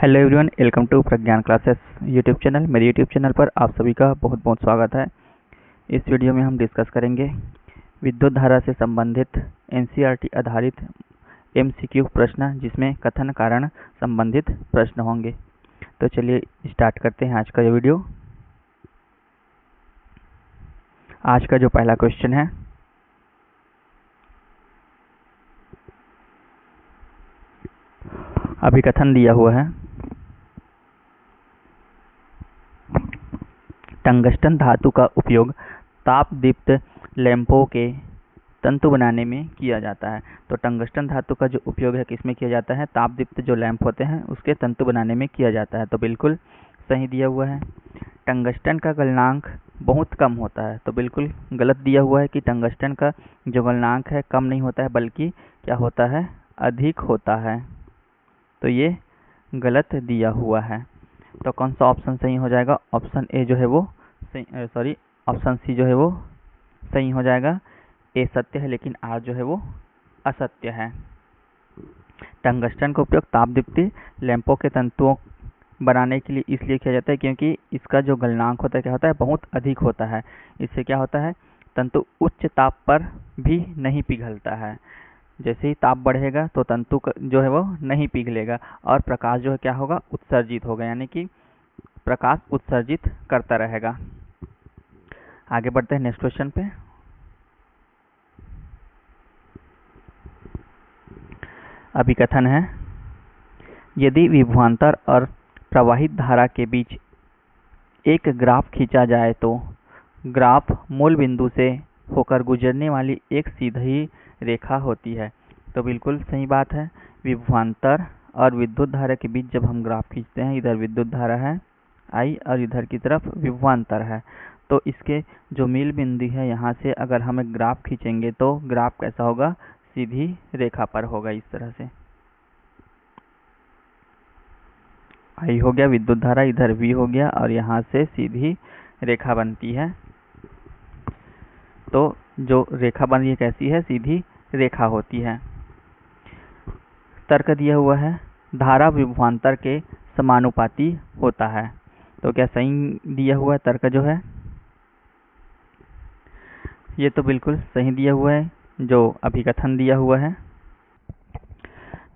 Hello everyone, welcome to Pragyan classes YouTube channel. मेरे YouTube channel पर आप सभी का बहुत बहुत स्वागत है। इस वीडियो में हम डिस्कस करेंगे विद्युत धारा से संबंधित एनसीईआरटी आधारित एमसीक्यू प्रश्न, जिसमें कथन कारण संबंधित प्रश्न होंगे। तो चलिए स्टार्ट करते हैं आज का ये वीडियो। आज का जो पहला क्वेश्चन है, अभिकथन दिया हुआ है, टंगस्टन धातु का उपयोग ताप दीप्त लैंपों के तंतु बनाने में किया जाता है। तो टंगस्टन धातु का जो उपयोग है किसमें किया जाता है? ताप दीप्त जो लैंप होते हैं उसके तंतु बनाने में किया जाता है। तो बिल्कुल सही दिया हुआ है। टंगस्टन का गलनांक बहुत कम होता है। तो बिल्कुल गलत दिया हुआ है कि टंगस्टन का जो गलनांक है कम नहीं होता है, बल्कि क्या होता है? अधिक होता है। तो ये गलत दिया हुआ है। तो कौन सा ऑप्शन सही हो जाएगा? ऑप्शन ए जो है वो ऑप्शन सी जो है वो सही हो जाएगा। ए सत्य है, लेकिन आर जो है वो असत्य है। टंगस्टन का उपयोग ताप दीप्ति लैंपों के तंतुओं बनाने के लिए इसलिए किया जाता है क्योंकि इसका जो गलनांक होता है क्या होता है? बहुत अधिक होता है। इससे क्या होता है? तंतु उच्च ताप पर भी नहीं पिघलता है। जैसे ही ताप बढ़ेगा तो तंतु जो है वो नहीं पिघलेगा और प्रकाश जो है क्या होगा? उत्सर्जित होगा, यानी कि प्रकाश उत्सर्जित करता रहेगा। आगे बढ़ते हैं नेक्स्ट क्वेश्चन पे। अभिकथन है, यदि विभवांतर और प्रवाहित धारा के बीच एक ग्राफ खींचा जाए तो ग्राफ मूल बिंदु से होकर गुजरने वाली एक सीधी रेखा होती है। तो बिल्कुल सही बात है। विभवांतर और विद्युत धारा के बीच जब हम ग्राफ खींचते हैं, इधर विद्युत धारा है I और इधर की तरफ विभवांतर है, तो इसके जो मूल बिंदु है यहाँ से अगर हम एक ग्राफ खींचेंगे तो ग्राफ कैसा होगा? सीधी रेखा पर होगा। इस तरह से I हो गया विद्युत धारा, इधर V हो गया और यहाँ से सीधी रेखा बनती है। तो जो रेखा बन रही है कैसी है? सीधी रेखा होती है। तर्क दिया हुआ है, धारा विभवांतर के समानुपाती होता है। तो क्या सही दिया हुआ है तर्क जो है? ये तो बिल्कुल सही दिया हुआ है जो अभिकथन दिया हुआ है।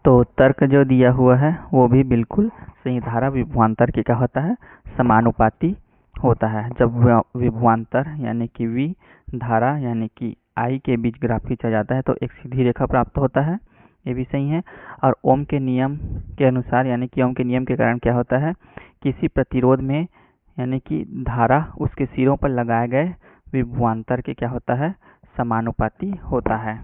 तो तर्क जो दिया हुआ है वो भी बिल्कुल सही। धारा विभवांतर के क्या होता है? समानुपाती होता है। जब विभवांतर यानी कि V धारा यानी कि I के बीच ग्राफ खींचा जाता है तो एक सीधी रेखा प्राप्त होता है। ये भी सही है। और ओम के नियम के अनुसार यानी कि ओम के नियम के कारण क्या होता है? किसी प्रतिरोध में यानी कि धारा उसके सिरों पर लगाए गए विभवांतर के क्या होता है? समानुपाती होता है।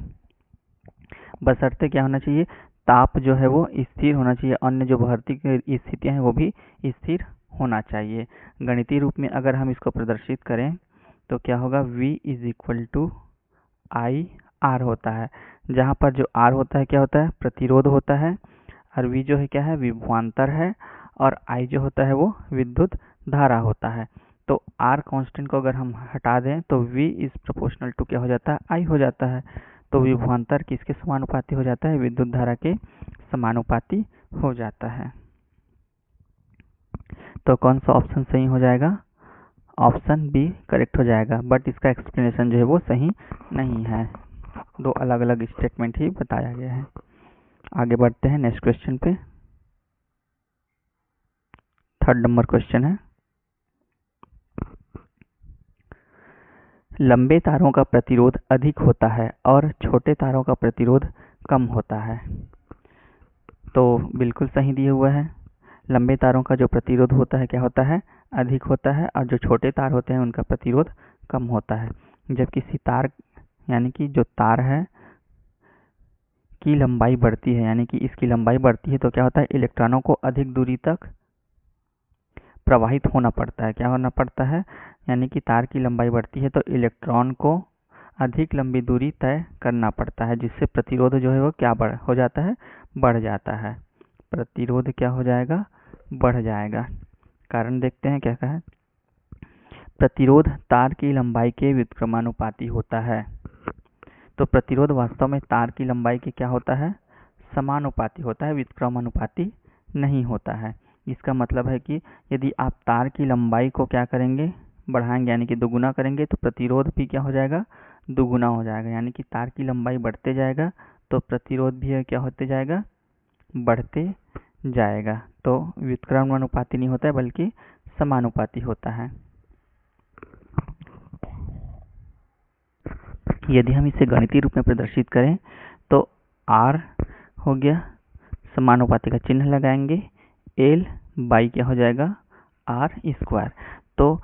बशर्ते क्या होना चाहिए? ताप जो है वो स्थिर होना चाहिए। अन्य जो भौतिक स्थितियां हैं वो भी स्थिर होना चाहिए। गणितीय रूप में अगर हम इसको प्रदर्शित करें तो क्या होगा? V is equal to I R होता है। जहाँ पर जो R होता है क्या होता है? प्रतिरोध होता है। और V जो है क्या है? विभवांतर है। और I जो होता है वो विद्युत धारा होता है। तो R कांस्टेंट को अगर हम हटा दें तो V इज प्रोपोर्शनल टू क्या हो जाता है? I हो जाता है। तो विभवांतर किसके समानुपाती हो जाता है? विद्युत धारा के समानुपाती हो जाता है। तो कौन सा ऑप्शन सही हो जाएगा? ऑप्शन बी करेक्ट हो जाएगा। बट इसका एक्सप्लेनेशन जो है वो सही नहीं है। दो अलग अलग स्टेटमेंट ही बताया गया है। आगे बढ़ते हैं नेक्स्ट क्वेश्चन पे। थर्ड नंबर क्वेश्चन है, लंबे तारों का प्रतिरोध अधिक होता है और छोटे तारों का प्रतिरोध कम होता है। तो बिल्कुल सही दिया हुआ है। लंबे तारों का जो प्रतिरोध होता है क्या होता है? अधिक होता है। और जो छोटे तार होते हैं उनका प्रतिरोध कम होता है। जब किसी तार यानी कि जो तार है की लंबाई बढ़ती है, यानी कि इसकी लंबाई बढ़ती है, तो क्या होता है? इलेक्ट्रॉनों को अधिक दूरी तक प्रवाहित होना पड़ता है। क्या होना पड़ता है? यानी कि तार की लंबाई बढ़ती है तो इलेक्ट्रॉन को अधिक लंबी दूरी तय करना पड़ता है, जिससे प्रतिरोध जो है वो क्या हो जाता है? बढ़ जाता है। प्रतिरोध क्या हो जाएगा? बढ़ जाएगा। कारण देखते हैं क्या है। प्रतिरोध तार की लंबाई के व्युत्क्रमानुपाती होता है। तो प्रतिरोध वास्तव में तार की लंबाई के क्या होता है? समानुपाती होता है, व्युत्क्रमानुपाती नहीं होता है। इसका मतलब है कि यदि आप तार की लंबाई को क्या करेंगे, बढ़ाएंगे यानी कि दोगुना करेंगे, तो प्रतिरोध भी क्या हो जाएगा, दोगुना हो जाएगा। यानी कि तार की लंबाई बढ़ते जाएगा तो प्रतिरोध भी क्या होते जाएगा, बढ़ते जाएगा। तो व्युत्क्रमानुपाती नहीं होता है बल्कि समानुपाती होता है। यदि हम इसे गणितीय रूप में प्रदर्शित करें तो R हो गया, समानुपाती का चिन्ह लगाएंगे, L बाई क्या हो जाएगा, R स्क्वायर। तो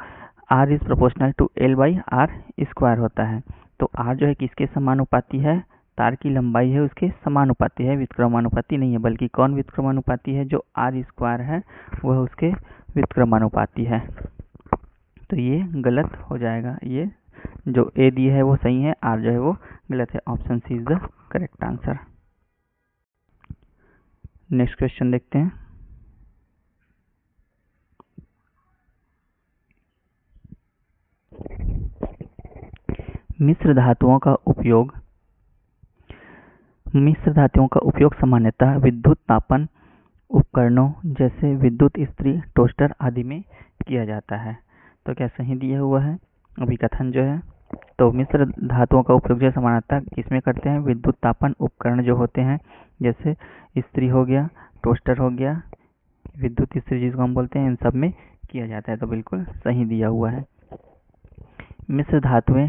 R is proportional to L by R square होता है। तो R जो है किसके समानुपाती है, तार की लंबाई है उसके समानुपाती है, व्युत्क्रमानुपाती नहीं है। बल्कि कौन व्युत्क्रमानुपाती है, जो R स्क्वायर है वह उसके व्युत्क्रमानुपाती है। तो ये गलत हो जाएगा, ये जो A दी है वो सही है, R जो है वो गलत है। Option C is the correct answer. Next question देखते हैं। मिश्र धातुओं का उपयोग सामान्यतः विद्युत तापन उपकरणों जैसे विद्युत इस्त्री, टोस्टर आदि में किया जाता है। तो क्या सही दिया हुआ है अभिकथन जो है। तो मिश्र धातुओं का उपयोग जो सामान्यतः किसमें करते हैं, विद्युत तापन उपकरण जो होते हैं, जैसे इस्त्री हो गया, टोस्टर हो गया, विद्युत इस्त्री जिसको हम बोलते हैं, इन सब में किया जाता है। तो बिल्कुल सही दिया हुआ है। मिश्र धातुएं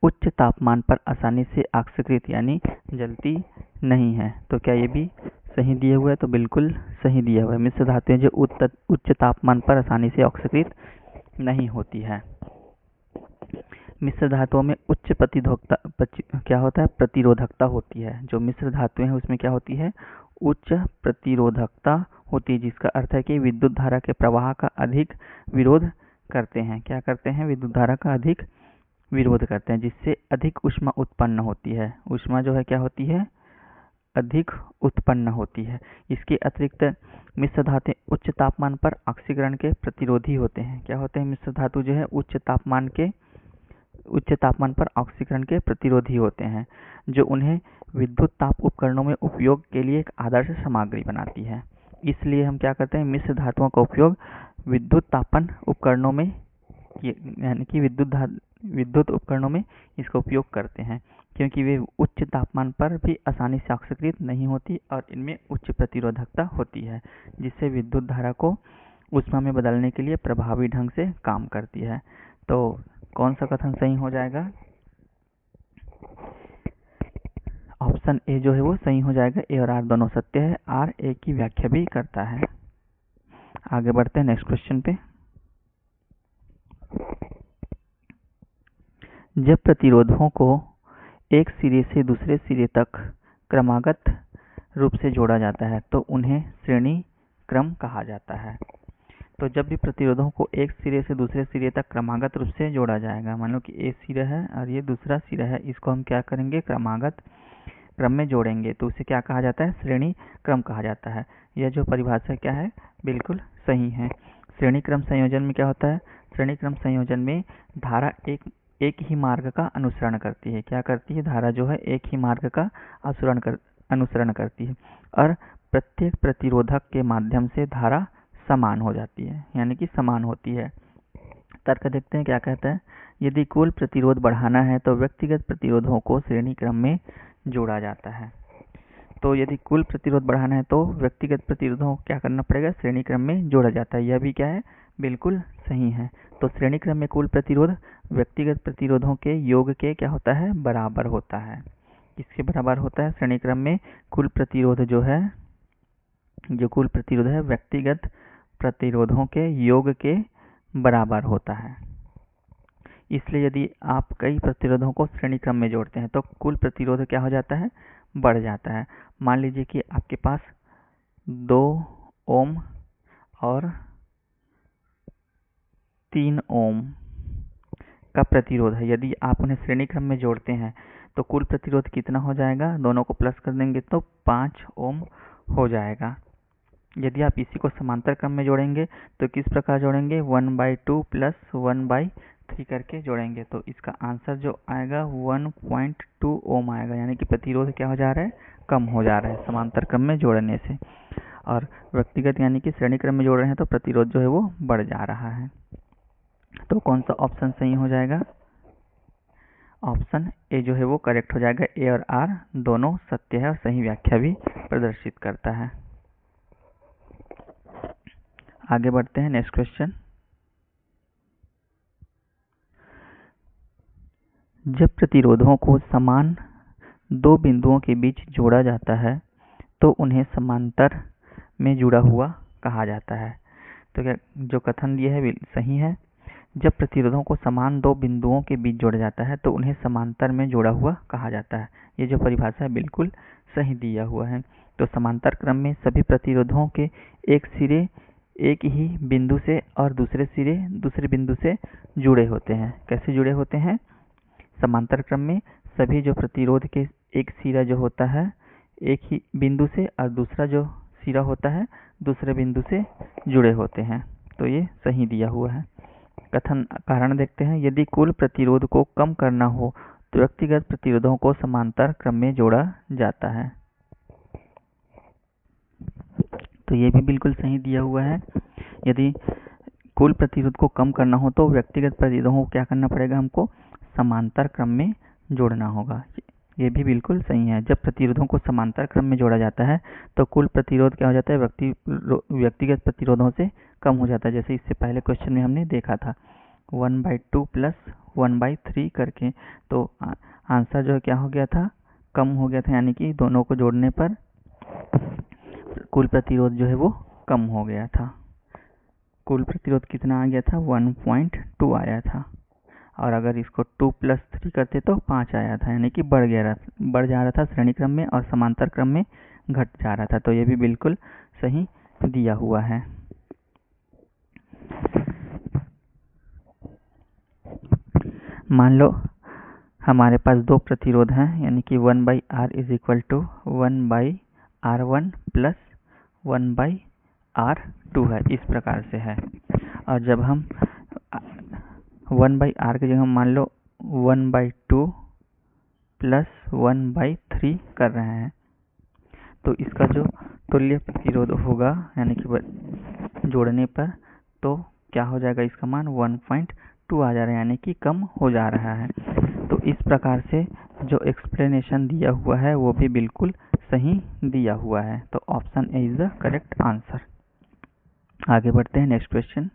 उच्च तापमान पर आसानी से ऑक्सीकृत यानी जलती नहीं है। तो क्या ये भी सही दिया हुआ है, तो बिल्कुल सही दिया हुआ है। मिश्र धातुएं जो उच्च तापमान पर आसानी से ऑक्सीकृत नहीं होती है। मिश्र धातुओं में उच्च क्या होता है, प्रतिरोधकता होती है। जो मिश्र धातुएं हैं उसमें क्या होती है, उच्च प्रतिरोधकता होती है, जिसका अर्थ है कि विद्युत धारा के प्रवाह का अधिक विरोध करते हैं। क्या करते हैं, विद्युत धारा का अधिक विरोध करते हैं, जिससे अधिक ऊष्मा उत्पन्न होती है। ऊष्मा जो है क्या होती है, अधिक उत्पन्न होती है। इसके अतिरिक्त मिश्र धातु उच्च तापमान पर ऑक्सीकरण के प्रतिरोधी होते हैं। क्या होते हैं, मिश्र धातु जो है उच्च तापमान पर ऑक्सीकरण के प्रतिरोधी होते हैं, जो उन्हें विद्युत ताप उपकरणों में उपयोग के लिए एक आदर्श सामग्री बनाती है। इसलिए हम क्या करते हैं, मिश्र धातुओं का उपयोग विद्युत तापन उपकरणों में यानी कि विद्युत उपकरणों में इसका उपयोग करते हैं, क्योंकि वे उच्च तापमान पर भी आसानी से ऑक्सीकृत नहीं होती और इनमें उच्च प्रतिरोधकता होती है, जिससे विद्युत धारा को ऊष्मा में बदलने के लिए प्रभावी ढंग से काम करती है। तो कौन सा कथन सही हो जाएगा, ऑप्शन ए जो है वो सही हो जाएगा। ए और आर दोनों सत्य है, आर ए की व्याख्या भी करता है। आगे बढ़ते हैं नेक्स्ट क्वेश्चन पे। जब प्रतिरोधों को एक सिरे से दूसरे सिरे तक क्रमागत रूप से जोड़ा जाता है तो उन्हें श्रेणी क्रम कहा जाता है। तो जब भी प्रतिरोधों को एक सिरे से दूसरे सिरे तक क्रमागत रूप से जोड़ा जाएगा, मान लो कि ए सिरा है और ये दूसरा सिरा है, इसको हम क्या करेंगे, क्रमागत क्रम में जोड़ेंगे, तो उसे क्या कहा जाता है, श्रेणी क्रम कहा जाता है। यह जो परिभाषा क्या है, बिल्कुल सही है। श्रेणी क्रम संयोजन में क्या होता है, श्रेणी क्रम संयोजन में धारा एक ही मार्ग का अनुसरण करती है। क्या करती है, धारा जो है एक ही मार्ग का अनुसरण करती है और प्रत्येक प्रतिरोधक के माध्यम से धारा समान हो जाती है, यानी कि समान होती है। तर्क देखते हैं क्या कहता है। यदि कुल प्रतिरोध बढ़ाना है तो व्यक्तिगत प्रतिरोधों को श्रेणी क्रम में जोड़ा जाता है। तो यदि कुल प्रतिरोध बढ़ाना है तो व्यक्तिगत प्रतिरोधों को क्या करना पड़ेगा, श्रेणी क्रम में जोड़ा जाता है। यह भी क्या है, बिल्कुल सही है। तो श्रेणी क्रम में कुल प्रतिरोध व्यक्तिगत प्रतिरोधों के योग के क्या होता है, बराबर होता है। किसके बराबर होता है, श्रेणी क्रम में कुल प्रतिरोध जो कुल प्रतिरोध है व्यक्तिगत प्रतिरोधों के योग के बराबर होता है। इसलिए यदि आप कई प्रतिरोधों को श्रेणी क्रम में जोड़ते हैं तो कुल प्रतिरोध क्या हो जाता है, बढ़ जाता है। मान लीजिए कि आपके पास 2 ओम और 3 ओम का प्रतिरोध है। यदि आप उन्हें श्रेणी क्रम में जोड़ते हैं तो कुल प्रतिरोध कितना हो जाएगा, दोनों को प्लस कर देंगे तो 5 ओम हो जाएगा। यदि आप इसी को समांतर क्रम में जोड़ेंगे तो किस प्रकार जोड़ेंगे, 1/2 प्लस 1/3 करके जोड़ेंगे, तो इसका आंसर जो आएगा 1.2 ओम आएगा। यानी कि प्रतिरोध क्या हो जा रहा है, कम हो जा रहा है समांतर क्रम में जोड़ने से। और व्यक्तिगत यानी कि श्रेणी क्रम में जोड़ रहे हैं तो प्रतिरोध जो है वो बढ़ जा रहा है। तो कौन सा ऑप्शन सही हो जाएगा? ऑप्शन ए जो है वो करेक्ट हो जाएगा। ए और आर दोनों सत्य है और सही व्याख्या भी प्रदर्शित करता है। आगे बढ़ते हैं, नेक्स्ट क्वेश्चन। जब प्रतिरोधों को समान दो बिंदुओं के बीच जोड़ा जाता है तो उन्हें समांतर में जुड़ा हुआ कहा जाता है। तो क्या जो कथन दिया है सही है। जब प्रतिरोधों को समान दो बिंदुओं के बीच जोड़ा जाता है तो उन्हें समांतर में जोड़ा हुआ कहा जाता है। ये जो परिभाषा है बिल्कुल सही दिया हुआ है। तो समांतर क्रम में सभी प्रतिरोधों के एक सिरे एक ही बिंदु से और दूसरे सिरे दूसरे बिंदु से जुड़े होते हैं। कैसे जुड़े होते हैं? समांतर क्रम में सभी जो प्रतिरोध के एक सिरा जो होता है एक ही बिंदु से और दूसरा जो सिरा होता है दूसरे बिंदु से जुड़े होते हैं। तो ये सही दिया हुआ है। कथन कारण देखते हैं। यदि कुल प्रतिरोध को कम करना हो तो व्यक्तिगत प्रतिरोधों को समांतर क्रम में जोड़ा जाता है। तो ये भी बिल्कुल सही दिया हुआ है। यदि कुल प्रतिरोध को कम करना हो तो व्यक्तिगत प्रतिरोधों को क्या करना पड़ेगा? हमको समांतर क्रम में जोड़ना होगा। ये भी बिल्कुल सही है। जब प्रतिरोधों को समांतर क्रम में जोड़ा जाता है तो कुल प्रतिरोध क्या हो जाता है? व्यक्तिगत प्रतिरोधों से कम हो जाता है। जैसे इससे पहले क्वेश्चन में हमने देखा था 1/2 प्लस 1/3 करके, तो आंसर जो है क्या हो गया था? कम हो गया था, यानी कि दोनों को जोड़ने पर कुल प्रतिरोध जो है वो कम हो गया था। कुल प्रतिरोध कितना आ गया था? 1.2 आया था। और अगर इसको 2 + 3 करते तो 5 आया था, यानी कि बढ़ जा रहा था श्रेणी क्रम में और समांतर क्रम में घट जा रहा था। तो ये भी बिल्कुल सही दिया हुआ है। मान लो हमारे पास दो प्रतिरोध हैं, यानी कि 1/R = 1/R1 + 1/R2 है, इस प्रकार से है। और जब हम 1/R की जगह मान लो 1/2 + 1/3 कर रहे हैं तो इसका जो तुल्य प्रतिरोध होगा यानी कि जोड़ने पर तो क्या हो जाएगा? इसका मान 1.2 आ जा रहा है, यानी कि कम हो जा रहा है। तो इस प्रकार से जो एक्सप्लेनेशन दिया हुआ है वो भी बिल्कुल सही दिया हुआ है। तो option A is the correct answer. आगे बढ़ते हैं, next question.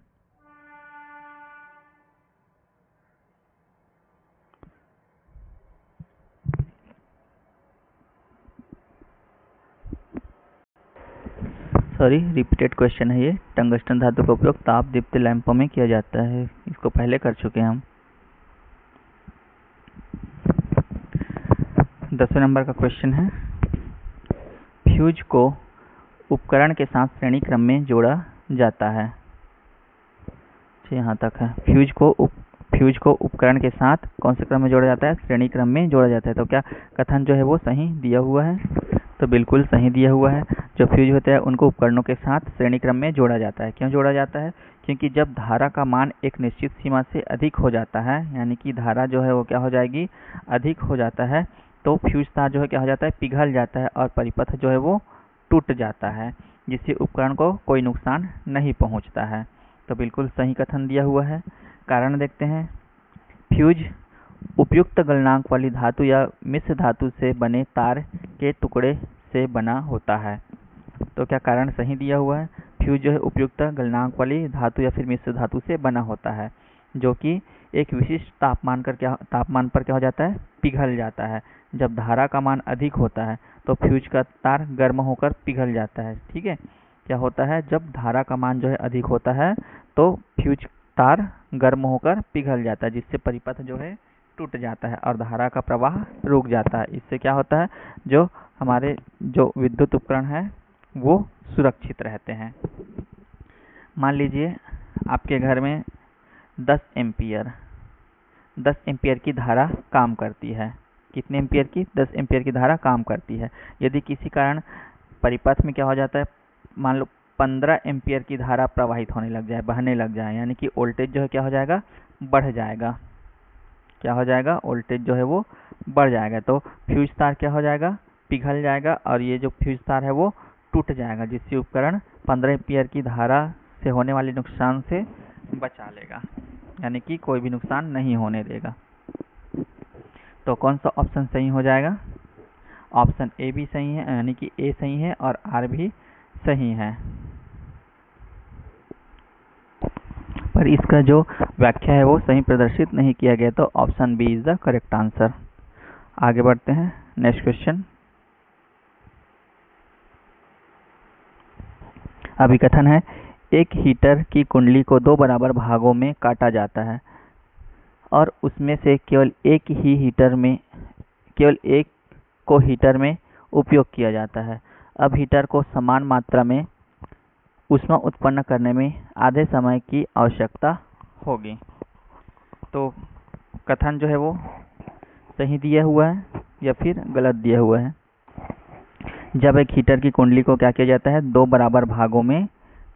Sorry, repeated question है ये। टंगस्टन धातु का उपयोग ताप दीप्त लैंपों में किया जाता है। इसको पहले कर चुके हैं हम। 10वें नंबर का क्वेश्चन है, फ्यूज को उपकरण के साथ श्रेणी क्रम में जोड़ा जाता है। यहाँ तक है। फ्यूज को उपकरण के साथ कौन से क्रम में जोड़ा जाता है? श्रेणी क्रम में जोड़ा जाता है। तो क्या कथन जो है वो सही दिया हुआ है? तो बिल्कुल सही दिया हुआ है। जो फ्यूज होते हैं उनको उपकरणों के साथ श्रेणी क्रम में जोड़ा जाता है। क्यों जोड़ा जाता है? क्योंकि जब धारा का मान एक निश्चित सीमा से अधिक हो जाता है, यानी कि धारा जो है वो क्या हो जाएगी? अधिक हो जाता है, तो फ्यूज तार जो है क्या हो जाता है? पिघल जाता है और परिपथ जो है वो टूट जाता है, जिससे उपकरण को कोई नुकसान नहीं पहुंचता है। तो बिल्कुल सही कथन दिया हुआ है। कारण देखते हैं। फ्यूज उपयुक्त गलनांक वाली धातु या मिश्र धातु से बने तार के टुकड़े से बना होता है। तो क्या कारण सही दिया हुआ है? फ्यूज जो है उपयुक्त गलनांक वाली धातु या फिर मिश्र धातु से बना होता है, जो कि एक विशिष्ट तापमान पर क्या हो जाता है? पिघल जाता है। जब धारा का मान अधिक होता है तो फ्यूज का तार गर्म होकर पिघल जाता है। ठीक है, क्या होता है? जब धारा का मान जो है अधिक होता है तो फ्यूज तार गर्म होकर पिघल जाता है, जिससे परिपथ जो है टूट जाता है और धारा का प्रवाह रुक जाता है। इससे क्या होता है? जो हमारे जो विद्युत उपकरण है वो सुरक्षित रहते हैं। मान लीजिए आपके घर में 10 एम्पियर की धारा काम करती है। कितने एम्पियर की? 10 एम्पियर की धारा काम करती है। यदि किसी कारण परिपथ में क्या हो जाता है? मान लो 15 एम्पियर की धारा प्रवाहित होने लग जाए, बहने लग जाए, यानी कि वोल्टेज जो है क्या हो जाएगा? बढ़ जाएगा। क्या हो जाएगा? वोल्टेज जो है वो बढ़ जाएगा। तो फ्यूज तार क्या हो जाएगा? पिघल जाएगा और ये जो फ्यूज तार है वो टूट जाएगा, जिससे उपकरण 15 एम्पीयर की धारा से होने वाले नुकसान से बचा लेगा, यानी कि कोई भी नुकसान नहीं होने देगा। तो कौन सा ऑप्शन सही हो जाएगा? ऑप्शन ए भी सही है, यानी कि ए सही है और आर भी सही है। पर इसका जो व्याख्या है वो सही प्रदर्शित नहीं किया गया, तो option B is the correct answer. आगे बढ़ते हैं, नेक्स्ट क्वेश्चन। अभिकथन है, एक हीटर की कुंडली को 2 बराबर भागों में काटा जाता है और उसमें से केवल एक को हीटर में उपयोग किया जाता है। अब हीटर को समान मात्रा में ऊष्मा उत्पन्न करने में आधे समय की आवश्यकता होगी। तो कथन जो है वो सही दिया हुआ है या फिर गलत दिया हुआ है? जब एक हीटर की कुंडली को क्या किया जाता है? 2 बराबर भागों में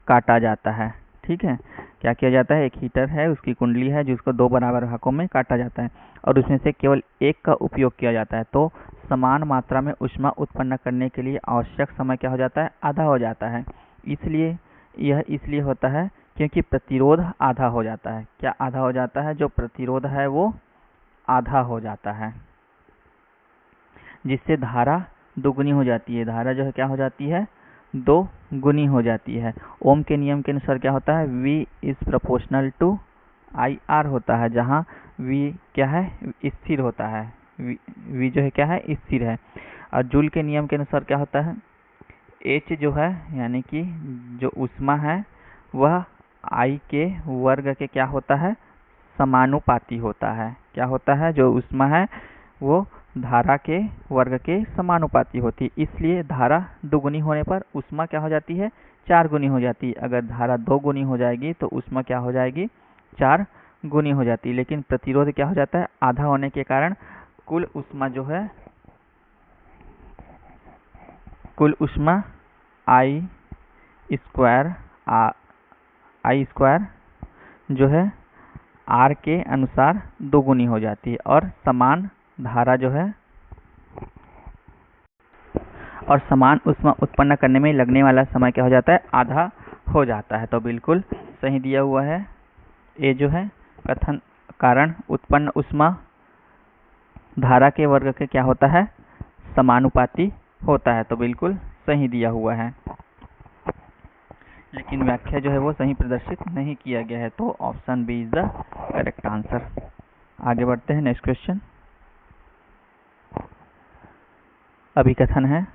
काटा जाता है। ठीक है, क्या किया जाता है? एक हीटर है, उसकी कुंडली है जिसको 2 बराबर भागों में काटा जाता है और उसमें से केवल एक का उपयोग किया जाता है, तो समान मात्रा में ऊष्मा उत्पन्न करने के लिए आवश्यक समय क्या हो जाता है? आधा हो जाता है। इसलिए यह इसलिए होता है क्योंकि प्रतिरोध आधा हो जाता है। क्या आधा हो जाता है? जो प्रतिरोध है वो आधा हो जाता है, जिससे धारा दोगुनी हो जाती है। धारा जो है क्या हो जाती है? 2 गुनी हो जाती है। ओम के नियम के अनुसार क्या होता है? V is proportional to IR होता है, जहाँ V क्या है? स्थिर होता है। V जो है क्या है? स्थिर है। और जूल के नियम के अनुसार क्या होता है? H जो है, यानी कि जो ऊष्मा है वह I के वर्ग के क्या होता है? समानुपाती होता है। क्या होता है? जो ऊष्मा है वो धारा के वर्ग के समानुपाती होती है। इसलिए धारा 2 गुनी होने पर ऊष्मा क्या हो जाती है? 4 गुनी हो जाती है। अगर धारा 2 गुनी हो जाएगी तो ऊष्मा क्या हो जाएगी? 4 गुनी हो जाती है। लेकिन प्रतिरोध क्या हो जाता है? आधा होने के कारण कुल ऊष्मा जो है, कुल ऊष्मा I स्क्वायर जो है R के अनुसार 2 गुनी हो जाती है और समान धारा जो है और समान ऊष्मा उत्पन्न करने में लगने वाला समय क्या हो जाता है? आधा हो जाता है। तो बिल्कुल सही दिया हुआ है। ए जो है कथन कारण उत्पन्न ऊष्मा धारा के वर्ग के क्या होता है? समानुपाती होता है। तो बिल्कुल सही दिया हुआ है, लेकिन व्याख्या जो है वो सही प्रदर्शित नहीं किया गया है, तो option B is the correct answer. आगे बढ़ते हैं, नेक्स्ट क्वेश्चन। अभिकथन है,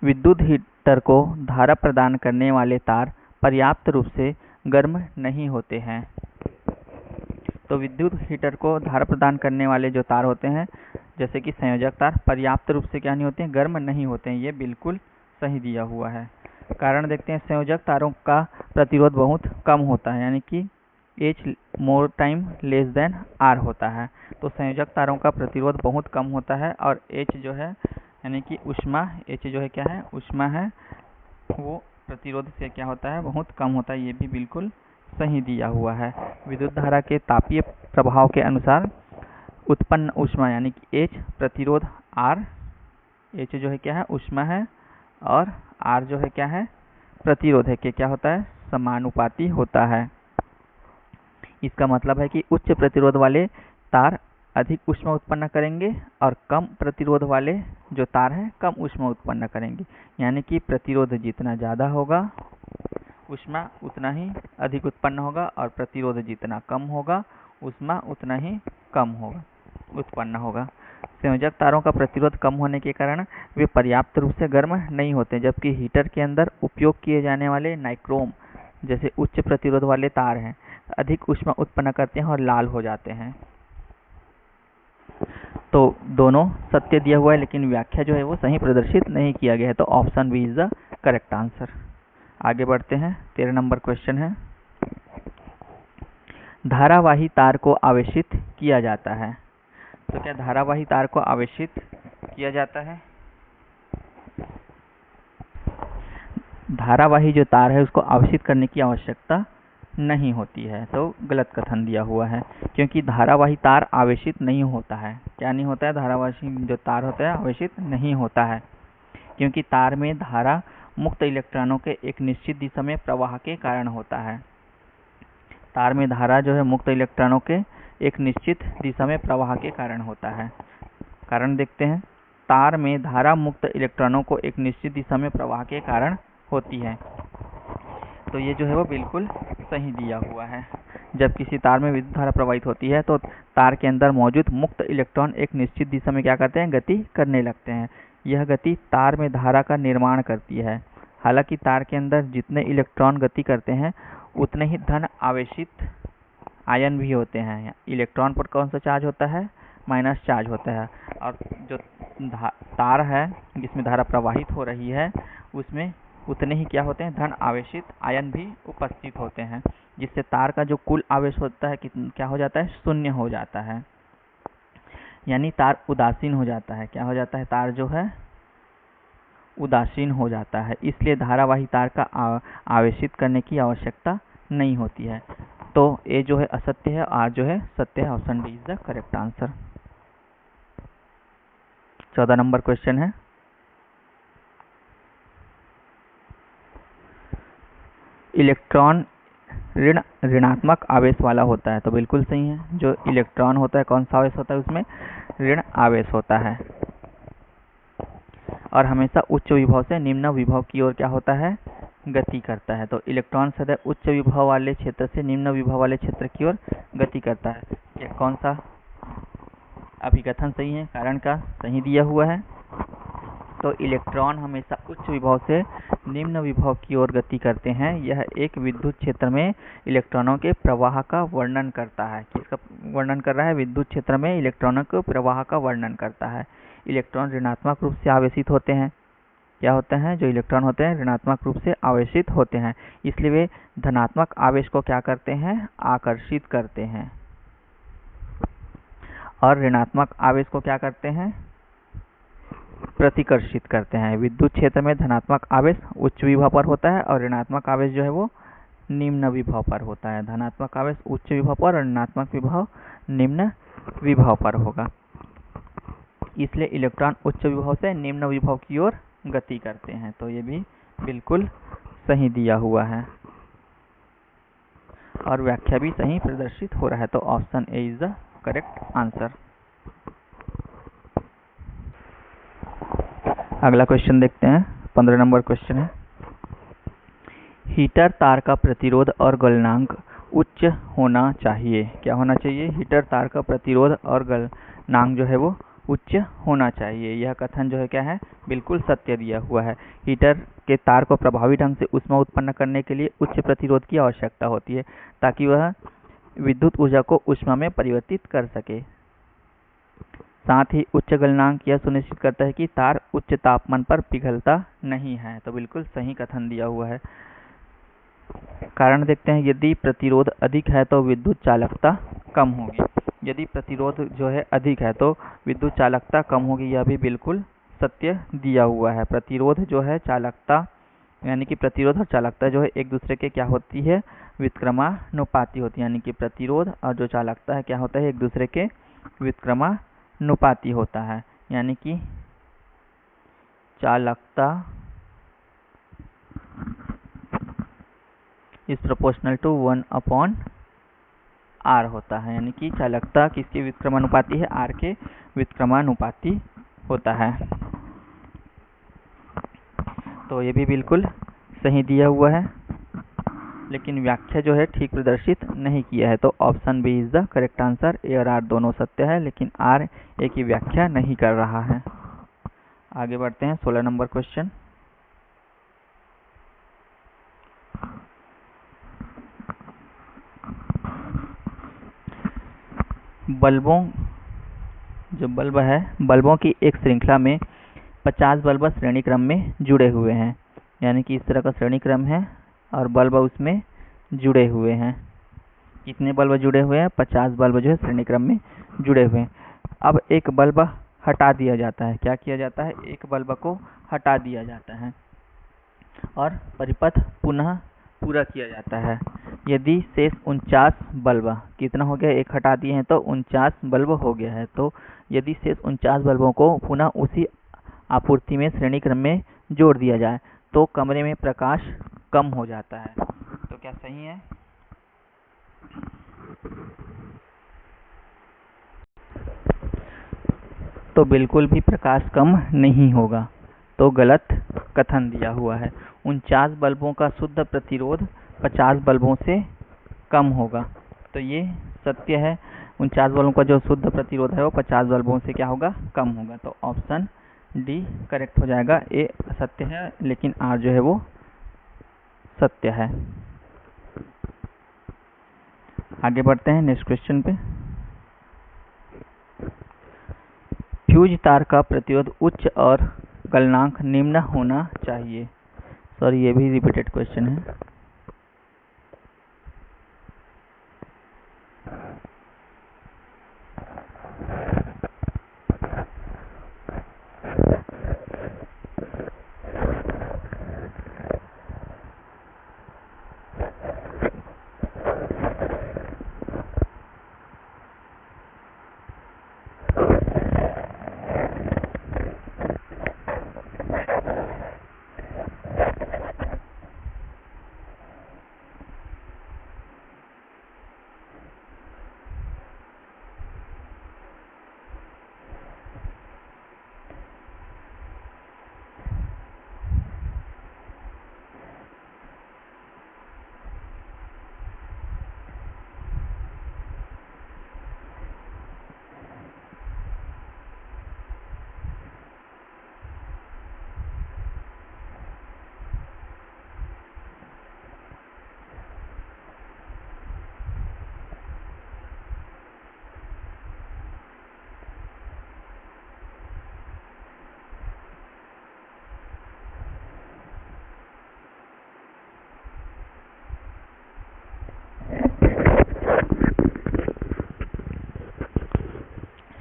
विद्युत हीटर को धारा प्रदान करने वाले तार पर्याप्त रूप से गर्म नहीं होते हैं। तो विद्युत हीटर को धारा प्रदान करने वाले जो तार होते हैं, जैसे कि संयोजक तार, पर्याप्त रूप से क्या नहीं होते हैं? गर्म नहीं होते हैं। ये बिल्कुल सही दिया हुआ है। कारण देखते हैं, संयोजक तारों का प्रतिरोध बहुत कम होता है, यानी कि H more time less than R होता है। तो संयोजक तारों का प्रतिरोध बहुत कम होता है और H जो है, यानी कि ऊष्मा, H जो है क्या है? ऊष्मा है, वो प्रतिरोध से क्या होता है? बहुत कम होता है। ये भी बिल्कुल सही दिया हुआ है। विद्युत धारा के तापीय प्रभाव के अनुसार उत्पन्न ऊष्मा, यानी कि H प्रतिरोध R, H जो है क्या है? ऊष्मा है और R जो है क्या है? प्रतिरोध है, कि क्या होता है? समानुपाती होता है। इसका मतलब है कि उच्च प्रतिरोध वाले तार अधिक ऊष्मा उत्पन्न करेंगे और कम प्रतिरोध वाले जो तार हैं कम ऊष्मा उत्पन्न करेंगे। यानी कि प्रतिरोध जितना ज़्यादा होगा ऊष्मा उतना ही अधिक उत्पन्न होगा और प्रतिरोध जितना कम होगा ऊष्मा उतना ही कम होगा उत्पन्न होगा। संयोजक तारों का प्रतिरोध कम होने के कारण वे पर्याप्त रूप से गर्म नहीं होते, जबकि हीटर के अंदर उपयोग किए जाने वाले नाइक्रोम जैसे उच्च प्रतिरोध वाले तार हैं अधिक ऊष्मा उत्पन्न करते हैं और लाल हो जाते हैं। तो दोनों सत्य दिया हुआ है, लेकिन व्याख्या जो है वो सही प्रदर्शित नहीं किया गया है, तो option B is the correct answer. आगे बढ़ते हैं, 13 नंबर क्वेश्चन है, धारावाही तार को आवेशित किया जाता है। तो क्या धारावाही तार को आवेशित किया जाता है? धारावाही जो तार है उसको आवेशित करने की आवश्यकता नहीं होती है, तो गलत कथन दिया हुआ है, क्योंकि धारावाही तार आवेशित नहीं होता है। क्या नहीं होता है? धारावाही जो तार होता है आवेशित नहीं होता है, क्योंकि तार में धारा मुक्त इलेक्ट्रॉनों के एक निश्चित दिशा में प्रवाह के कारण होता है। तार में धारा जो है मुक्त इलेक्ट्रॉनों के एक निश्चित दिशा में प्रवाह के कारण होता है। कारण देखते हैं, तार में धारा मुक्त इलेक्ट्रॉनों को एक निश्चित दिशा में प्रवाह के कारण होती है। तो ये जो है वो बिल्कुल सही दिया हुआ है। जब किसी तार में विद्युत धारा प्रवाहित होती है तो तार के अंदर मौजूद मुक्त इलेक्ट्रॉन एक निश्चित दिशा में क्या करते हैं, गति करने लगते हैं। यह गति तार में धारा का निर्माण करती है। हालांकि तार के अंदर जितने इलेक्ट्रॉन गति करते हैं उतने ही धन आवेशित आयन भी होते हैं। इलेक्ट्रॉन पर कौन सा चार्ज होता है, माइनस चार्ज होता है। और जो तार है जिसमें धारा प्रवाहित हो रही है उसमें उतने ही क्या होते हैं, धन आवेशित आयन भी उपस्थित होते हैं, जिससे तार का जो कुल आवेश होता है क्या हो जाता है, शून्य हो जाता है। यानी तार उदासीन हो जाता है। क्या हो जाता है, तार जो है उदासीन हो जाता है। इसलिए धारावाही तार का आवेशित करने की आवश्यकता नहीं होती है। तो ए जो है असत्य है, आर जो है सत्य है। Option D is the correct answer. 14 number question है, इलेक्ट्रॉन ऋणात्मक आवेश वाला होता है। तो बिल्कुल सही है। जो इलेक्ट्रॉन होता है कौन सा आवेश होता है, उसमें ऋण आवेश होता है और हमेशा उच्च विभव से निम्न विभव की ओर क्या होता है, गति करता है। तो इलेक्ट्रॉन सदैव उच्च विभव वाले क्षेत्र से निम्न विभव वाले क्षेत्र की ओर गति करता है। ये कौन सा अभिकथन सही है, कारण का सही दिया हुआ है। तो इलेक्ट्रॉन हमेशा उच्च विभव से निम्न विभव की ओर गति करते हैं। यह एक विद्युत क्षेत्र में इलेक्ट्रॉनों के प्रवाह का वर्णन करता है। किसका वर्णन कर रहा है, विद्युत क्षेत्र में इलेक्ट्रॉनों के प्रवाह का वर्णन करता है। इलेक्ट्रॉन ऋणात्मक रूप से आवेशित होते हैं। क्या होते हैं, जो इलेक्ट्रॉन होते हैं ऋणात्मक रूप से आवेशित होते हैं, इसलिए वे धनात्मक आवेश को क्या करते हैं, आकर्षित करते हैं। और ऋणात्मक आवेश को क्या करते हैं, प्रतिकर्षित करते हैं। विद्युत क्षेत्र में धनात्मक आवेश उच्च विभव पर होता है और ऋणात्मक आवेश जो है वो निम्न विभव पर होता है। धनात्मक आवेश उच्च विभव पर और ऋणात्मक विभव निम्न विभव पर होगा। इसलिए इलेक्ट्रॉन उच्च विभव से निम्न विभव की ओर गति करते हैं। तो ये भी बिल्कुल सही दिया हुआ है और व्याख्या भी सही प्रदर्शित हो रहा है। तो option A is the correct answer. अगला क्वेश्चन देखते हैं, 15 नंबर क्वेश्चन है, हीटर तार का प्रतिरोध और गलनांक उच्च होना चाहिए। क्या होना चाहिए, हीटर तार का प्रतिरोध और गलनांक जो है वो उच्च होना चाहिए। यह कथन जो है क्या है, बिल्कुल सत्य दिया हुआ है। हीटर के तार को प्रभावी ढंग से ऊष्मा उत्पन्न करने के लिए उच्च प्रतिरोध की आवश्यकता होती है ताकि वह विद्युत ऊर्जा को ऊष्मा में परिवर्तित कर सके। साथ ही उच्च गलनांक यह सुनिश्चित करता है कि तार उच्च तापमान पर पिघलता नहीं है। तो बिल्कुल सही कथन दिया हुआ है। कारण देखते हैं, यदि प्रतिरोध अधिक है तो विद्युत चालकता कम होगी। यदि प्रतिरोध जो है अधिक है तो विद्युत चालकता कम होगी। यह भी बिल्कुल सत्य दिया हुआ है। प्रतिरोध जो है चालकता, यानी कि प्रतिरोध और चालकता जो है एक दूसरे के क्या होती है, व्युत्क्रमानुपाती होती है। यानी कि प्रतिरोध और जो चालकता है क्या होता है, एक दूसरे के व्युत्क्रमानुपाती होता है। यानी कि चालकता इज प्रोपोर्शनल टू 1/r होता है। यानी कि चालकता किसके व्युत्क्रमानुपाती है, r के व्युत्क्रमानुपाती होता है। तो ये भी बिल्कुल सही दिया हुआ है, लेकिन व्याख्या जो है ठीक प्रदर्शित नहीं किया है। तो option B is the correct answer. A और आर दोनों सत्य है, लेकिन आर ए की व्याख्या नहीं कर रहा है। आगे बढ़ते हैं, 16 नंबर क्वेश्चन, बल्बों, जो बल्ब है, बल्बों की एक श्रृंखला में 50 बल्ब श्रेणी क्रम में जुड़े हुए हैं। यानी कि इस तरह का श्रेणी क्रम है और बल्ब उसमें जुड़े हुए हैं। कितने बल्ब जुड़े हुए हैं, 50 बल्ब जो है श्रेणी क्रम में जुड़े हुए हैं। अब एक बल्ब हटा दिया जाता है। क्या किया जाता है, एक बल्ब को हटा दिया जाता है और परिपथ पुनः पूरा किया जाता है। यदि शेष 49 बल्ब, कितना हो गया, एक हटा दिए हैं तो 49 बल्ब हो गया है। तो यदि शेष 49 बल्बों को पुनः उसी आपूर्ति में श्रेणी क्रम में जोड़ दिया जाए तो कमरे में प्रकाश कम हो जाता है। तो क्या सही है? तो बिल्कुल भी प्रकाश कम नहीं होगा, तो गलत कथन दिया हुआ है। 49 बल्बों का शुद्ध प्रतिरोध 50 बल्बों से कम होगा, तो ये सत्य है। 49 बल्बों का जो शुद्ध प्रतिरोध है वो 50 बल्बों से क्या होगा? कम होगा। तो ऑप्शन डी करेक्ट हो जाएगा। ए असत्य है, लेकिन आर जो है वो सत्य है। आगे बढ़ते हैं नेक्स्ट क्वेश्चन पे। फ्यूज तार का प्रतिरोध उच्च और गलनांक निम्न होना चाहिए। सॉरी, ये भी रिपीटेड क्वेश्चन है।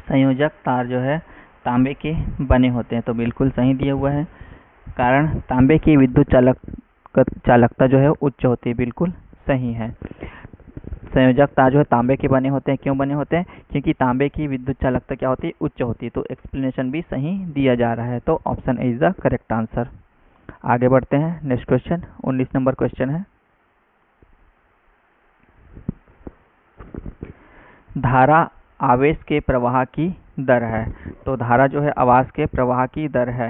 संयोजक तार जो है तांबे के बने होते हैं, तो बिल्कुल सही दिया हुआ है। कारण तांबे की विद्युत चालकता जो है उच्च होती है, बिल्कुल सही है। संयोजक तार जो है तांबे के बने होते हैं। क्यों बने होते हैं? क्योंकि तांबे की विद्युत चालकता क्या होती है? उच्च होती है। तो एक्सप्लेनेशन भी सही दिया जा रहा है, तो option A is the correct answer. आगे बढ़ते हैं नेक्स्ट क्वेश्चन। 19 नंबर क्वेश्चन है। धारा आवेश के प्रवाह की दर है। तो धारा जो है आवेश के प्रवाह की दर है।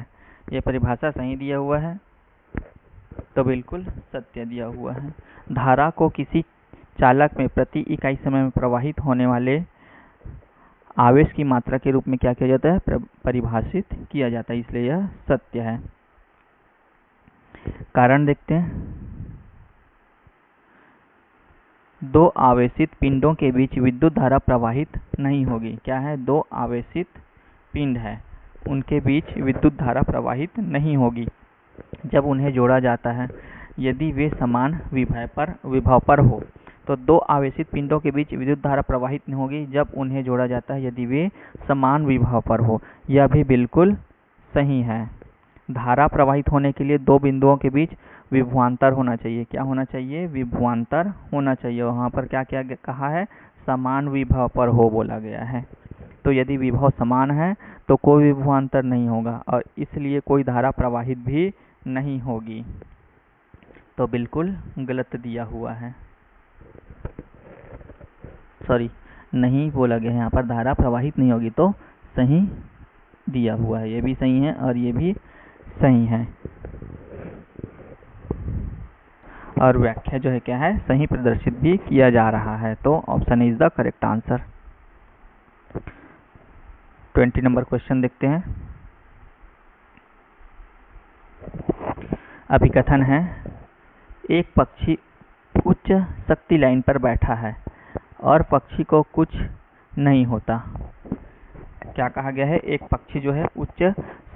ये परिभाषा सही दिया हुआ है, तो बिल्कुल सत्य दिया हुआ है। धारा को किसी चालक में प्रति इकाई समय में प्रवाहित होने वाले आवेश की मात्रा के रूप में क्या किया जाता है? परिभाषित किया जाता है, इसलिए यह सत्य है। कारण देखते हैं। दो आवेशित पिंडों के बीच विद्युत धारा प्रवाहित नहीं होगी। क्या है? दो आवेशित पिंड है, उनके बीच विद्युत धारा प्रवाहित नहीं होगी जब उन्हें जोड़ा जाता है, यदि वे समान विभव पर हो। तो दो आवेशित पिंडों के बीच विद्युत धारा प्रवाहित नहीं होगी जब उन्हें जोड़ा जाता है, यदि वे समान विभव पर हो। यह भी बिल्कुल सही है। धारा प्रवाहित होने के लिए दो बिंदुओं के बीच विभवांतर होना चाहिए। क्या होना चाहिए? विभवांतर होना चाहिए। वहां पर क्या क्या कहा है? समान विभव पर हो बोला गया है। तो यदि विभव समान है तो कोई विभवांतर नहीं होगा और इसलिए कोई धारा प्रवाहित भी नहीं होगी। तो बिल्कुल गलत दिया हुआ है। सॉरी, नहीं बोला गया है यहाँ पर, धारा प्रवाहित नहीं होगी, तो सही दिया हुआ है। ये भी सही है और ये भी सही है। और व्याख्या जो है क्या है? सही प्रदर्शित भी किया जा रहा है, तो option is the correct answer. 20 number question देखते हैं। अभिकथन है, एक पक्षी उच्च शक्ति लाइन पर बैठा है और पक्षी को कुछ नहीं होता। क्या कहा गया है? एक पक्षी जो है उच्च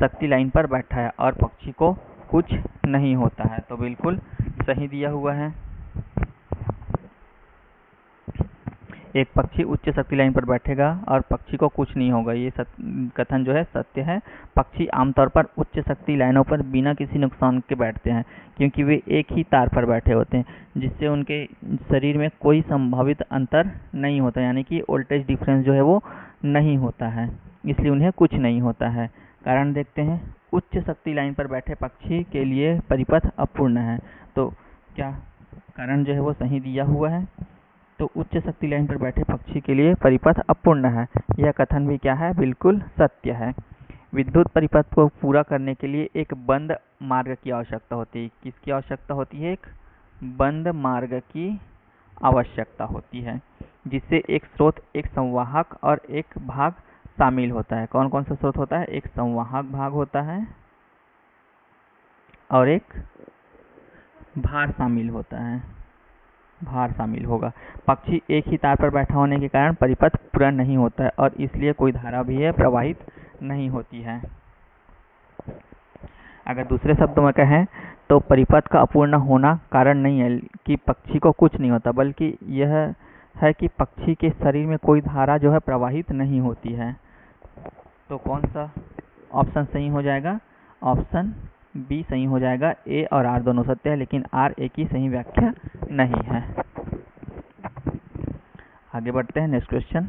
शक्ति लाइन पर बैठा है और पक्षी को कुछ नहीं होता है, तो बिल्कुल सही दिया हुआ है। एक पक्षी उच्च शक्ति लाइन पर बैठेगा और पक्षी को कुछ नहीं होगा, ये कथन जो है सत्य है। पक्षी आमतौर पर उच्च शक्ति लाइनों पर बिना किसी नुकसान के बैठते हैं, क्योंकि वे एक ही तार पर बैठे होते हैं, जिससे उनके शरीर में कोई संभावित अंतर नहीं होता, यानी कि वोल्टेज डिफरेंस जो है वो नहीं होता है, इसलिए उन्हें कुछ नहीं होता है। कारण देखते हैं। उच्च शक्ति लाइन पर बैठे पक्षी के लिए परिपथ अपूर्ण है। तो क्या कारण जो है वो सही दिया हुआ है। तो उच्च शक्ति लाइन पर बैठे पक्षी के लिए परिपथ अपूर्ण है, यह कथन भी क्या है, बिल्कुल सत्य है। विद्युत परिपथ को पूरा करने के लिए एक बंद मार्ग की आवश्यकता होती है। किसकी आवश्यकता होती है? एक बंद मार्ग की आवश्यकता होती है, जिससे एक स्रोत, एक संवाहक और एक भाग शामिल होता है। कौन कौन सा स्रोत होता है? एक संवाहक भाग होता है और एक भार शामिल होता है, भार शामिल होगा। पक्षी एक ही तार पर बैठा होने के कारण परिपथ पूरा नहीं होता है और इसलिए कोई धारा भी है प्रवाहित नहीं होती है। अगर दूसरे शब्दों में कहें तो परिपथ का अपूर्ण होना कारण नहीं है कि पक्षी को कुछ नहीं होता, बल्कि यह है कि पक्षी के शरीर में कोई धारा जो है प्रवाहित नहीं होती है। तो कौन सा ऑप्शन सही हो जाएगा? ऑप्शन बी सही हो जाएगा। ए और आर दोनों सत्य है, लेकिन आर ए की सही व्याख्या नहीं है। आगे बढ़ते हैं, नेक्स्ट क्वेश्चन।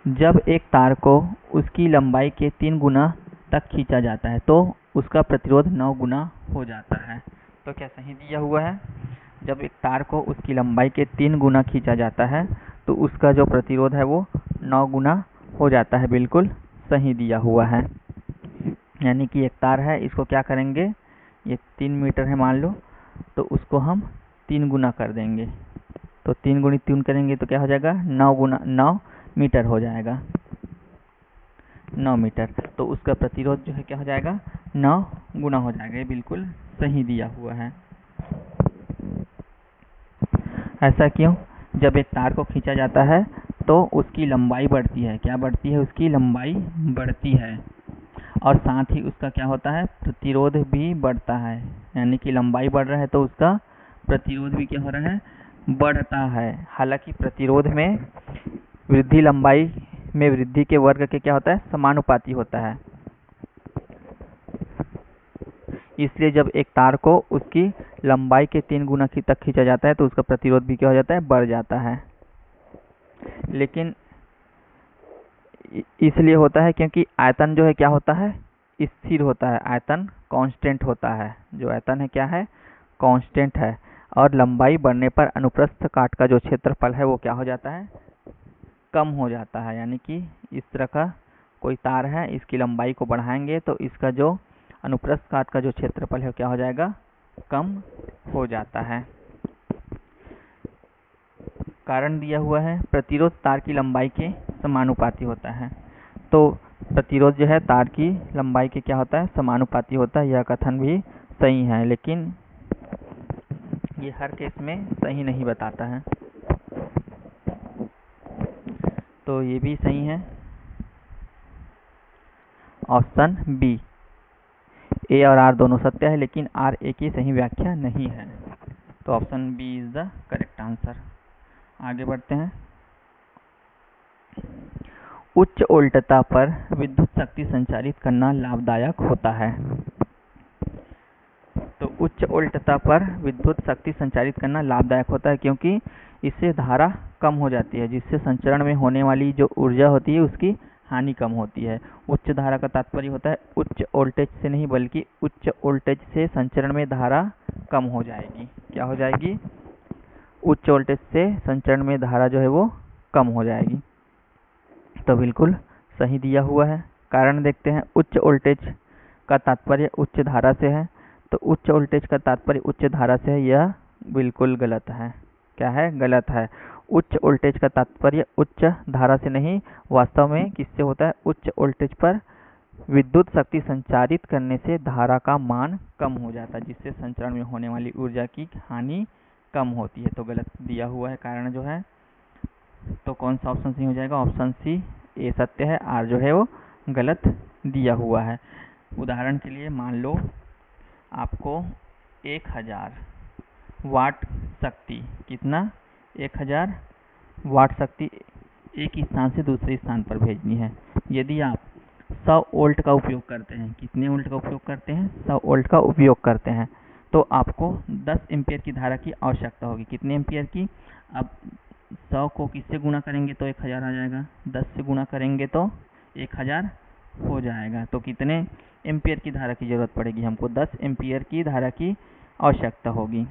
जब एक तार को उसकी लंबाई के 3 गुना तक खींचा जाता है तो उसका प्रतिरोध 9 गुना हो जाता है। तो क्या सही दिया हुआ है? जब एक तार को उसकी लंबाई के 3 गुना खींचा जाता है तो उसका जो प्रतिरोध है वो 9 गुना हो जाता है। बिल्कुल सही दिया हुआ है। यानी कि एक तार है, इसको क्या करेंगे, ये 3 मीटर है मान लो, तो उसको हम 3 गुना कर देंगे। तो 3 गुणी 3 करेंगे तो क्या हो जाएगा, 9 गुना 9 मीटर हो जाएगा, 9 मीटर। तो उसका प्रतिरोध जो है क्या हो जाएगा, 9 गुना हो जाएगा। ये बिल्कुल सही दिया हुआ है। ऐसा क्यों? जब एक तार को खींचा जाता है तो उसकी लंबाई बढ़ती है। क्या बढ़ती है? उसकी लंबाई बढ़ती है और साथ ही उसका क्या होता है, प्रतिरोध भी बढ़ता है। यानी कि लंबाई बढ़ रहा है तो उसका प्रतिरोध भी क्या हो रहा है, बढ़ता है। हालांकि प्रतिरोध में वृद्धि लंबाई में वृद्धि के वर्ग के क्या होता है, समानुपाती होता है। इसलिए जब एक तार को उसकी लंबाई के 3 गुना तक खींचा जाता है तो उसका प्रतिरोध भी क्या हो जाता है, बढ़ जाता है। लेकिन इसलिए होता है क्योंकि आयतन जो है क्या होता है, स्थिर होता है। आयतन कांस्टेंट होता है। जो आयतन है क्या है, कांस्टेंट है। और लंबाई बढ़ने पर अनुप्रस्थ काट का जो क्षेत्रफल है वो क्या हो जाता है, कम हो जाता है। यानी कि इस तरह का कोई तार है, इसकी लंबाई को बढ़ाएंगे तो इसका जो अनुप्रस्थ काट का जो क्षेत्रफल है क्या हो जाएगा, कम हो जाता है। कारण दिया हुआ है, प्रतिरोध तार की लंबाई के समानुपाती होता है। तो प्रतिरोध जो है तार की लंबाई के क्या होता है, समानुपाती होता है। यह कथन भी सही है, लेकिन ये हर केस में सही नहीं बताता है। तो ये भी सही है, ऑप्शन बी। ए और आर दोनों सत्य है, लेकिन आर ए की सही व्याख्या नहीं है। तो option B is the correct answer. आगे बढ़ते हैं। उच्च वोल्टता पर विद्युत शक्ति संचारित करना लाभदायक होता है। तो उच्च वोल्टता पर विद्युत शक्ति संचारित करना लाभदायक होता है क्योंकि इससे धारा कम हो जाती है, जिससे संचरण में होने वाली जो ऊर्जा होती है उसकी हानि कम होती है। उच्च धारा का तात्पर्य होता है उच्च वोल्टेज से नहीं, बल्कि उच्च वोल्टेज से संचरण में धारा कम हो जाएगी। क्या हो जाएगी, उच्च वोल्टेज से संचरण में धारा जो है वो कम हो जाएगी। तो बिल्कुल सही दिया हुआ है। कारण देखते हैं, उच्च वोल्टेज का तात्पर्य उच्च धारा से है, तो उच्च वोल्टेज का तात्पर्य उच्च धारा से है, यह बिल्कुल गलत है। क्या है, गलत है। उच्च वोल्टेज का तात्पर्य उच्च धारा से नहीं, वास्तव में किससे होता है, उच्च वोल्टेज पर विद्युत शक्ति संचारित करने से धारा का मान कम हो जाता है, जिससे संचरण में होने वाली ऊर्जा की हानि कम होती है। तो गलत दिया हुआ है कारण जो है। तो कौन सा ऑप्शन सही हो जाएगा, ऑप्शन सी। ए सत्य है, आर जो है वो गलत दिया हुआ है। उदाहरण के लिए मान लो आपको 1000 वाट शक्ति, कितना, 1000 वाट शक्ति एक स्थान से दूसरे स्थान पर भेजनी है। यदि आप 100 वोल्ट का उपयोग करते हैं, कितने वोल्ट का उपयोग करते हैं, 100 वोल्ट का उपयोग करते हैं, तो आपको 10 एम्पियर की धारा की आवश्यकता होगी। कितने एम्पियर की, अब 100 को किससे गुणा करेंगे तो 1000 आ जाएगा, 10 से गुणा करेंगे तो 1000 हो जाएगा। तो कितने एम्पियर की धारा की जरूरत पड़ेगी हमको? 10 एम्पियर की धारा की आवश्यकता होगी,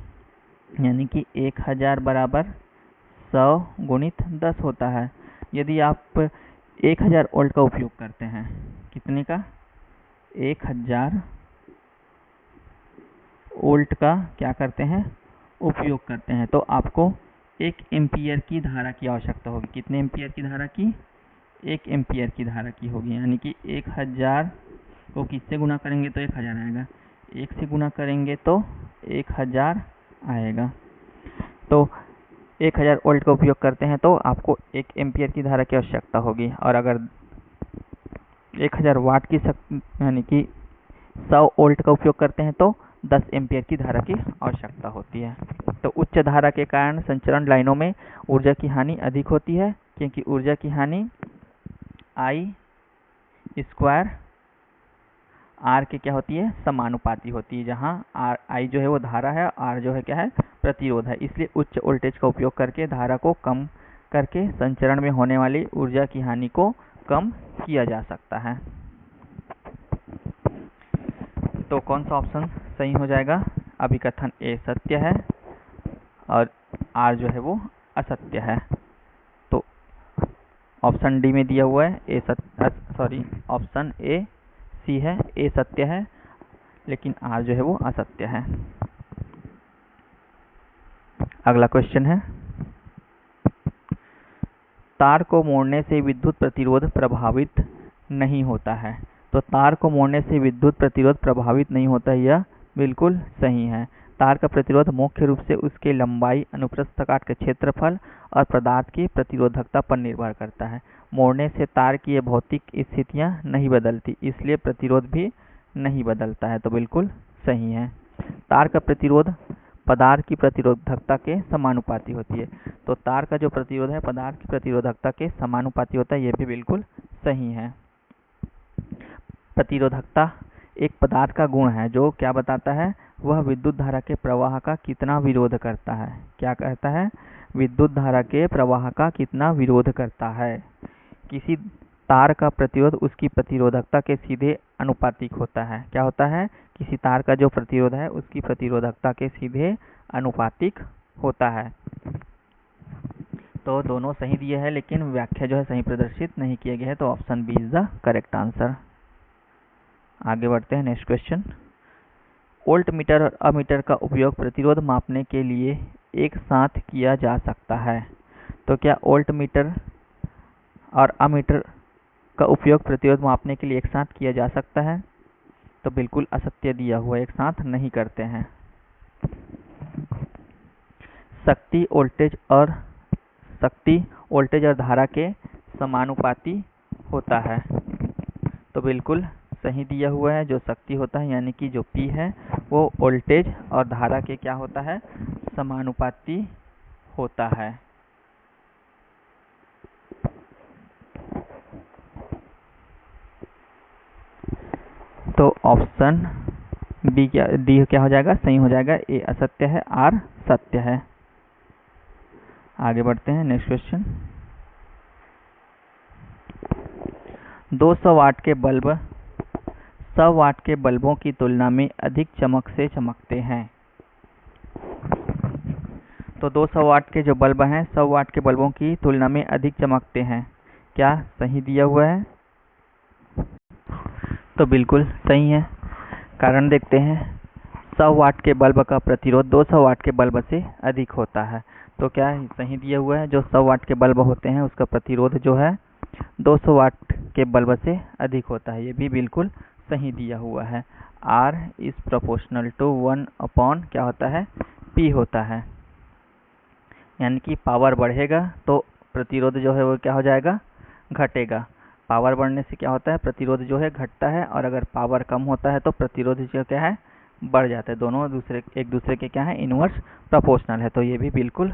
यानी कि 1000 बराबर 100 गुणित 10 होता है। यदि आप 1000 वोल्ट का उपयोग करते हैं, कितने का? 1000 वोल्ट का क्या करते हैं? उपयोग करते हैं, तो आपको 1 एम्पियर की धारा की आवश्यकता होगी। कितने एम्पियर की धारा की? 1 एम्पियर की धारा की होगी, यानी कि 1000 को किससे गुणा करेंगे तो 1000 आएगा, 1 से गुणा करेंगे तो 1000 आएगा। तो 1000 वोल्ट का उपयोग करते हैं तो आपको 1 एम्पियर की धारा की आवश्यकता होगी, और अगर 1000 वाट की यानी कि 100 वोल्ट का उपयोग करते हैं तो 10 एम्पियर की धारा की आवश्यकता होती है। तो उच्च धारा के कारण संचरण लाइनों में ऊर्जा की हानि अधिक होती है, क्योंकि ऊर्जा की हानि I स्क्वायर R के क्या होती है? समानुपाती होती है, जहाँ I जो है वो धारा है, R जो है क्या है? प्रतिरोध है। इसलिए उच्च वोल्टेज का उपयोग करके धारा को कम करके संचरण में होने वाली ऊर्जा की हानि को कम किया जा सकता है। तो कौन सा ऑप्शन सही हो जाएगा? अभिकथन A सत्य है और R जो है वो असत्य है। तो ऑप्शन डी में दिया हुआ है ऑप्शन ए सी है, ए सत्य है लेकिन आर जो है वो असत्य है। अगला क्वेश्चन है, तार को मोड़ने से विद्युत प्रतिरोध प्रभावित नहीं होता है। तो तार को मोड़ने से विद्युत प्रतिरोध प्रभावित नहीं होता, यह बिल्कुल सही है। तार का प्रतिरोध मुख्य रूप से उसके लंबाई, अनुप्रस्थ काट के क्षेत्रफल और पदार्थ की प्रतिरोधकता पर निर्भर करता है। मोड़ने से तार की ये भौतिक स्थितियां नहीं बदलती, इसलिए प्रतिरोध भी नहीं बदलता है। तो बिल्कुल सही है। तार का प्रतिरोध पदार्थ की प्रतिरोधकता के समानुपाती होती है। तो तार का जो प्रतिरोध है पदार्थ की प्रतिरोधकता के समानुपाती होता है, यह भी बिल्कुल सही है। प्रतिरोधकता एक पदार्थ का गुण है जो क्या बताता है? वह विद्युत धारा के प्रवाह का कितना विरोध करता है। क्या कहता है? विद्युत धारा के प्रवाह का कितना विरोध करता है। किसी तार का प्रतिरोध उसकी प्रतिरोधकता के सीधे अनुपातिक होता है। क्या होता है? किसी तार का जो प्रतिरोध है उसकी प्रतिरोधकता के सीधे अनुपातिक होता है। तो दोनों सही दिए हैं, लेकिन व्याख्या जो है सही प्रदर्शित नहीं किए गए हैं। तो option B is the correct answer. आगे बढ़ते हैं नेक्स्ट क्वेश्चन। वोल्ट मीटर और अमीटर का उपयोग प्रतिरोध मापने के लिए एक साथ किया जा सकता है। तो क्या वोल्ट मीटर और अमीटर का उपयोग प्रतिरोध मापने के लिए एक साथ किया जा सकता है? तो बिल्कुल असत्य दिया हुआ, एक साथ नहीं करते हैं। शक्ति वोल्टेज और धारा के समानुपाती होता है। तो बिल्कुल सही दिया हुआ है। जो शक्ति होता है यानी कि जो P है वो वोल्टेज और धारा के क्या होता है? समानुपाती होता है। तो ऑप्शन डी क्या हो जाएगा? सही हो जाएगा। ए असत्य है, आर सत्य है। आगे बढ़ते हैं नेक्स्ट क्वेश्चन। 200 वाट के बल्ब 100 वाट के बल्बों की तुलना में अधिक चमक से चमकते हैं। तो 200 वाट के जो बल्ब हैं 100 वाट के बल्बों की तुलना में अधिक चमकते हैं। क्या सही दिया हुआ है? तो बिल्कुल सही है। कारण देखते हैं। 100 वाट के बल्ब का प्रतिरोध 200 वाट के बल्ब से अधिक होता है। तो क्या सही दिया हुआ है? जो 100 वाट के बल्ब होते हैं उसका प्रतिरोध जो है 200 वाट के बल्ब से अधिक होता है। ये भी बिल्कुल सही दिया हुआ है। R is proportional to 1 upon क्या होता है? P होता है। यानी कि पावर बढ़ेगा तो प्रतिरोध जो है वो क्या हो जाएगा? घटेगा। पावर बढ़ने से क्या होता है? प्रतिरोध जो है घटता है, और अगर पावर कम होता है तो प्रतिरोध जो क्या है? बढ़ जाता है। दोनों एक दूसरे के क्या है? इनवर्स प्रोपोर्शनल है। तो ये भी बिल्कुल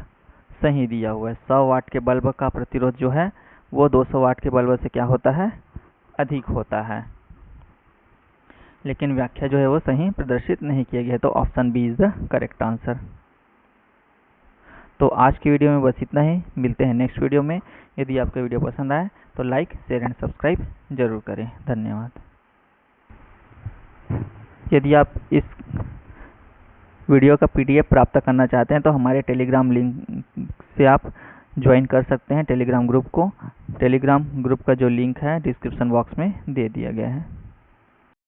सही दिया हुआ है। 100 वाट के बल्ब का प्रतिरोध जो है वो 200 वाट के बल्ब से क्या होता है? अधिक होता है। लेकिन व्याख्या जो है वो सही प्रदर्शित नहीं किया गया है। तो option B is the correct answer. तो आज की वीडियो में बस इतना ही, मिलते हैं नेक्स्ट वीडियो में। यदि आपका वीडियो पसंद आए तो लाइक, शेयर एंड सब्सक्राइब जरूर करें। धन्यवाद। यदि आप इस वीडियो का PDF प्राप्त करना चाहते हैं तो हमारे टेलीग्राम लिंक से आप ज्वाइन कर सकते हैं टेलीग्राम ग्रुप को। टेलीग्राम ग्रुप का जो लिंक है डिस्क्रिप्शन बॉक्स में दे दिया गया है।